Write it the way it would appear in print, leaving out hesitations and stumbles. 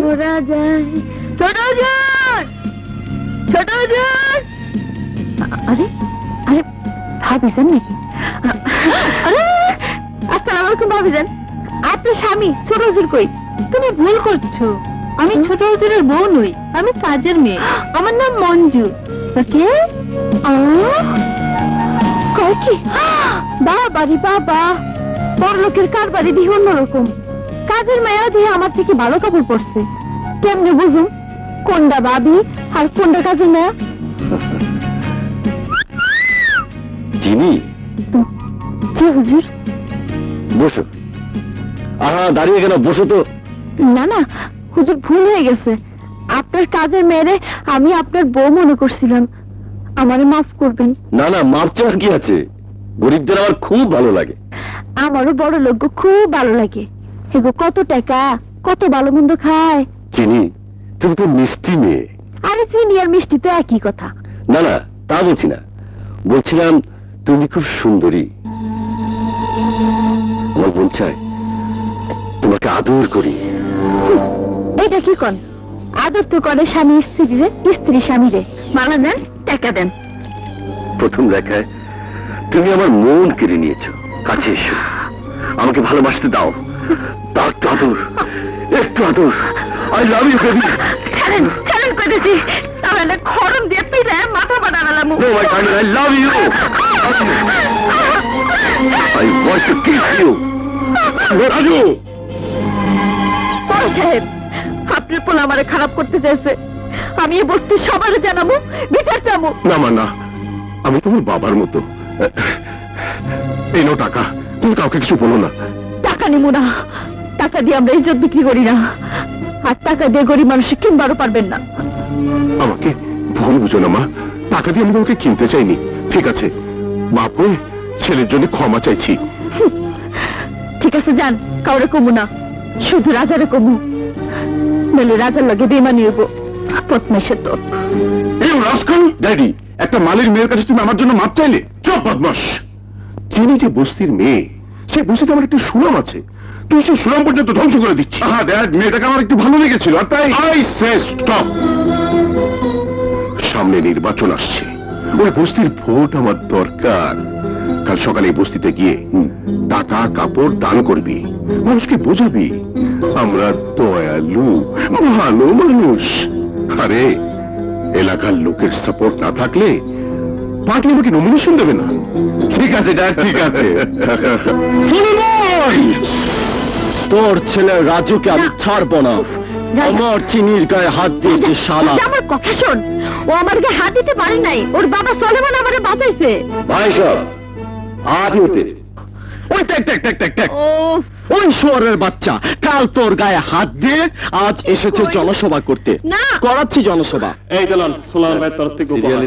ওরা যায় ছোট হুজুর, ছোট হুজুর। আরে আরে ভাবিজান নাকি? আরে আসসালামু আলাইকুম ভাবিজান, আপনার স্বামী ছোট হুজুর কই? তুমি ভুল করছো, আমি ছোট হুজুরের বউ নই, আমি কাজের মেয়ে। আমার নাম মঞ্জু। কে? কয় কি? বাবারি বাবা, বড় লোকের কারবারি দিয়ে অন্যরকম। কাজের মেয়া দিয়ে আমার থেকে ভালো কাপড় পরছে। কেমনে বুঝুম কোনটা বাবি আর কোনটা কাজের মেয়া? চিনি, জি হুজুর। বসো। আহা, দাঁড়িয়ে কেন, বসো তো। না না হুজুর, ভুল হয়ে গেছে। আপনার কাজের মেয়েরে আমি আপনার বউ মনে করছিলাম, আমারে মাফ করবেন। না না, মাপ চাওয়ার কি আছে? গরিবদের আমার খুব ভালো লাগে। আমারও বড় লোক খুব ভালো লাগে। এগো কত টাকা, কত ভালো মন্দ খায়। চিনি, তুমি তো মিষ্টি মেয়ে। আরে চিনি আর মিষ্টি তো একই কথা। না না, তা বলছি না, বলছিলাম তুমি খুব সুন্দরী। আমার মন চায় তোমাকে আদর করি। এটা কি কন? আদর তো করে স্বামী স্ত্রীরে, স্ত্রী স্বামীরে। মালা দেন, টাকা দেন। প্রথম দেখায় তুমি আমার মন কেড়ে নিয়েছো। কাছে এসো, আমাকে ভালোবাসতে দাও। তার একটু আদর, একটু আদর। I love you baby. ছাড়েন, ছাড়েন কইতেছি, তাহলে খড়ম দিয়ে পিলে মাথা বানালাম। No my darling, I love you. I want to kiss you. Raju! বড় সাহেব, আপনার পোলা আমারে খারাপ করতে চাইছে। আমি এই বস্তি সবার জানাবো, বিচার চাবো। না মা না, আমি তোমার বাবার মতো। এই নাও টাকা, তুমি কাউকে কিছু বলো না। টাকা নিব না, টাকা দিয়ে আমরা ইজ্জত বিক্রি করি না। আর টাকা দিয়ে গরিব মানুষকে কিনবারও পারবেন না। আমাকে ভুল বুঝো না মা, টাকা দিয়ে আমি তোমাকে কিনতে চাইনি। ঠিক আছে, বাপ হয়ে ছেলের জন্য ক্ষমা চাইছি। ঠিক আছে যান, কাউরে কমু না, শুধু রাজারে কমু। নইলে রাজার লগে বেমানি হইব। বদমাইশের তো। এই রাস্কাল ড্যাডি, একটা মালির মেয়ের কাছে তুমি আমার জন্য মাপ চাইলে? চুপ বদমাস! চিনি যে বস্তির মেয়ে, সে বস্তিতে আমার একটা সুনাম আছে, তুই সেই সুনাম পর্যন্ত ধ্বংস করে দিচ্ছি। হ্যাঁ ড্যাড, মেয়েটাকে আমার একটু ভালো লেগেছিল, আর তাই আই সে স্টপ। সামনে নির্বাচন আসছে, ওই বস্তির ভোট আমার দরকার। কাল সকালে এই বস্তিতে গিয়ে টাকা কাপড় দান করবি, মানুষকে বোঝাবি আমরা দয়ালু ভালো মানুষ। আরে এলাকার লোকের সাপোর্ট না থাকলে পার্টি আমাকে নমিনেশন দেবে না। ঠিক আছে ড্যাড, ঠিক আছে। তোর ছেলে রাজুকে আমি ছাড়বো না। আমার চিনির গায়ে হাত দিয়েছে শালা। আমার কথা শোন, ও আমার গায়ে হাত দিতে পারে নাই, ওর বাবা সলেমান আমারে বাঁচাইছে। ভাই সব আজ হতে ওই ওই শুয়োরের বাচ্চা কাল তোর গায়ে হাত দিয়ে আজ এসেছে জনসভা করতে। না, করাচ্ছি জনসভা। এই দিলাম সোলার ভাইয়ের তরফ থেকে উপহার।